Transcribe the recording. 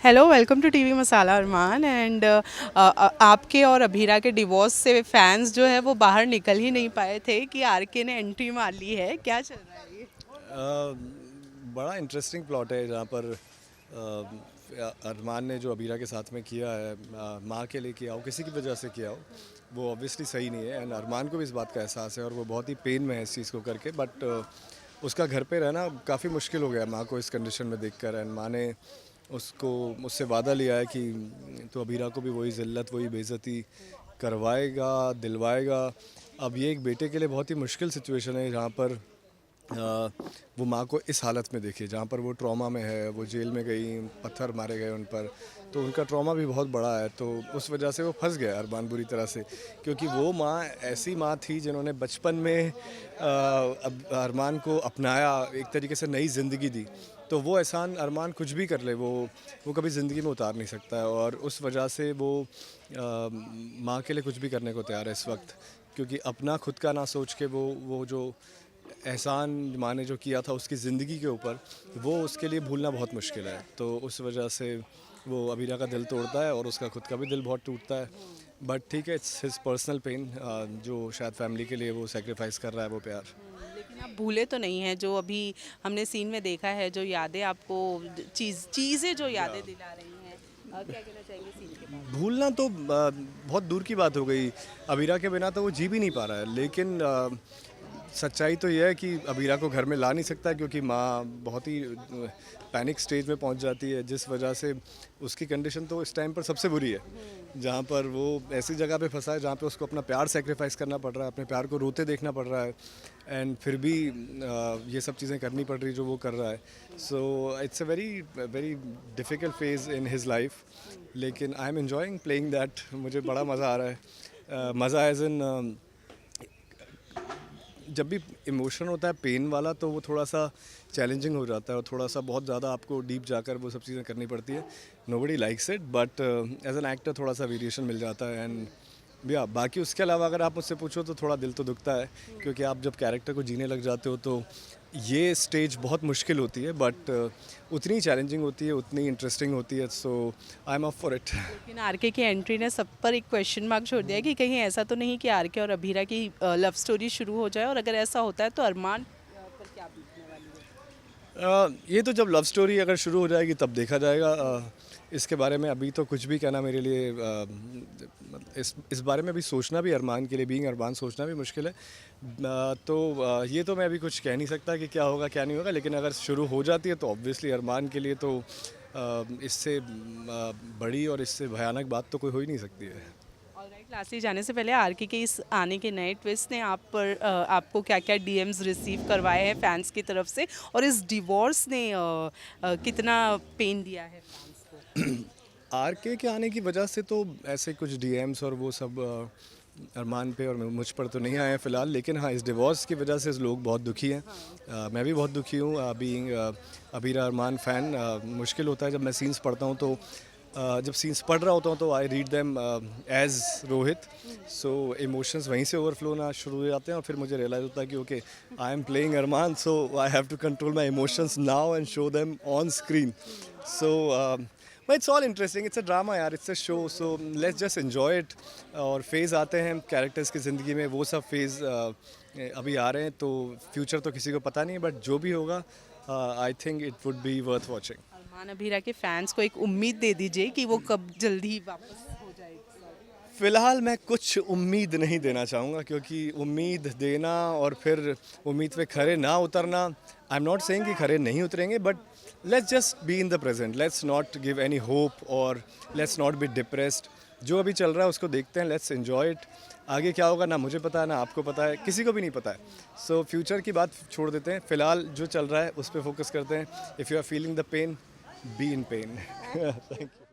Hello, welcome to TV Masala Armaan and आपके और अभीरा के डिवोर्स से फैंस जो है वो बाहर निकल ही नहीं पाए थे कि आरके ने एंट्री मार ली है। क्या चल रहा है ये? बड़ा इंटरेस्टिंग प्लॉट है जहाँ पर अरमान ने जो अबीरा के साथ में किया है, माँ के लिए किया हो, किसी की वजह से किया हो, वो ऑब्वियसली सही नहीं है। एंड अरमान को भी इस बात का एहसास है और वो बहुत ही पेन में है इस चीज़ को करके। बट उसका घर पे रहना काफ़ी मुश्किल हो गया माँ को इस कंडीशन में देखकर। एंड माँ ने उसको मुझसे वादा लिया है कि तो अबीरा को भी वही ज़िल्लत, वही बेइज्जती करवाएगा, दिलवाएगा। अब ये एक बेटे के लिए बहुत ही मुश्किल सिचुएशन है जहाँ पर वो माँ को इस हालत में देखिए जहाँ पर वो ट्रॉमा में है, वो जेल में गई, पत्थर मारे गए उन पर, तो उनका ट्रॉमा भी बहुत बड़ा है। तो उस वजह से वो फंस गया अरमान बुरी तरह से, क्योंकि वो माँ ऐसी माँ थी जिन्होंने बचपन में अब अरमान को अपनाया, एक तरीके से नई ज़िंदगी दी। तो वो एहसान अरमान कुछ भी कर ले, वो कभी ज़िंदगी में उतार नहीं सकता है। और उस वजह से वो माँ के लिए कुछ भी करने को तैयार है इस वक्त, क्योंकि अपना खुद का ना सोच के वो जो एहसान माँ ने जो किया था उसकी ज़िंदगी के ऊपर, वो उसके लिए भूलना बहुत मुश्किल है। तो उस वजह से वो अबीरा का दिल तोड़ता है और उसका खुद का भी दिल बहुत टूटता है। बट ठीक है, इट्स हिज पर्सनल पेन, जो शायद फैमिली के लिए वो सेक्रीफाइस कर रहा है वो प्यार। लेकिन आप भूले तो नहीं हैं जो अभी हमने सीन में देखा है, जो यादें आपको चीज़ें जो यादें दिला रही हैं। क्या कहना चाहेंगे सीन के बारे भूलना तो बहुत दूर की बात हो गई। अबीरा के बिना तो वो जी भी नहीं पा रहा है। लेकिन सच्चाई तो ये है कि अबीरा को घर में ला नहीं सकता, क्योंकि माँ बहुत ही पैनिक स्टेज में पहुंच जाती है, जिस वजह से उसकी कंडीशन तो इस टाइम पर सबसे बुरी है। जहाँ पर वो ऐसी जगह पे फंसा है जहाँ पे उसको अपना प्यार सेक्रीफाइस करना पड़ रहा है, अपने प्यार को रोते देखना पड़ रहा है। एंड फिर भी ये सब चीज़ें करनी पड़ रही जो वो कर रहा है। So it's a very very difficult phase in his life. लेकिन I am enjoying playing that. मुझे बड़ा मज़ा आ रहा है। मज़ा एज इन, जब भी इमोशन होता है पेन वाला, तो वो थोड़ा सा चैलेंजिंग हो जाता है और थोड़ा सा बहुत ज़्यादा आपको डीप जाकर वो सब चीज़ें करनी पड़ती है। Nobody likes it, but as an actor थोड़ा सा वेरिएशन मिल जाता है। एंड या बाकी उसके अलावा अगर आप मुझसे पूछो तो थोड़ा दिल तो दुखता है, क्योंकि आप जब कैरेक्टर को जीने लग जाते हो तो ये स्टेज बहुत मुश्किल होती है। बट उतनी चैलेंजिंग होती है, उतनी इंटरेस्टिंग होती है। So I am up for it. लेकिन आरके की एंट्री ने सब पर एक क्वेश्चन मार्क छोड़ दिया कि कहीं ऐसा तो नहीं कि आरके और अभीरा की लव स्टोरी शुरू हो जाए, और अगर ऐसा होता है तो अरमान पर क्या बीतने वाली है? ये तो जब लव स्टोरी अगर शुरू हो जाएगी तब देखा जाएगा। इसके बारे में अभी तो कुछ भी कहना मेरे लिए, इस बारे में अभी सोचना भी, अरमान के लिए बीइंग अरमान सोचना भी मुश्किल है। तो ये तो मैं अभी कुछ कह नहीं सकता कि क्या होगा क्या नहीं होगा। लेकिन अगर शुरू हो जाती है तो ऑब्वियसली अरमान के लिए तो इससे बड़ी और इससे भयानक बात तो कोई हो ही नहीं सकती है। ऑलराइट, लास्टली जाने से पहले आरके के इस आने के नए ट्विस्ट ने आप पर आपको क्या क्या डीएम्स रिसीव करवाए हैं फैंस की तरफ से, और इस डिवोर्स ने कितना पेन दिया है फैंस को? आरके के आने की वजह से तो ऐसे कुछ डीएम्स और वो सब अरमान पे और मुझ पर तो नहीं आए हैं फ़िलहाल। लेकिन हाँ, इस डिवोर्स की वजह से लोग बहुत दुखी हैं। मैं भी बहुत दुखी हूँ। बीइंग अबीरा अरमान फ़ैन, मुश्किल होता है जब मैं सीन्स पढ़ता हूँ तो जब सीन्स पढ़ रहा होता हूँ तो I read them as Rohit. So emotions वहीं से ओवरफ्लो होना शुरू हो जाते हैं और फिर मुझे रियलाइज़ होता है कि okay, I am playing Armaan, so I have to control my emotions now and show them on screen. So but it's all interesting, it's a drama यार, it's a show, so let's just enjoy it. और phase आते हैं characters की ज़िंदगी में, वो सब phase अभी आ रहे हैं। तो फ्यूचर तो किसी को पता नहीं है, बट जो भी होगा I think it would be worth watching. Armaan Abhira के फैंस को एक उम्मीद दे दीजिए कि वो कब जल्दी वापस हो जाएगी। फ़िलहाल मैं कुछ उम्मीद नहीं देना चाहूँगा, क्योंकि उम्मीद देना और फिर उम्मीद पे खरे ना उतरना, आई एम नॉट सेइंग कि खरे नहीं उतरेंगे, but let's just be in the present, let's not give any hope और लेट्स नॉट बी डिप्रेस्ड। जो अभी चल रहा है उसको देखते हैं, लेट्स एन्जॉय इट। आगे क्या होगा ना मुझे पता है, ना आपको पता है, किसी को भी नहीं पता है। सो फ्यूचर की बात छोड़ देते हैं, फ़िलहाल जो चल रहा है उस पर फोकस करते हैं। If you are feeling the pain, be in pain. Thank you.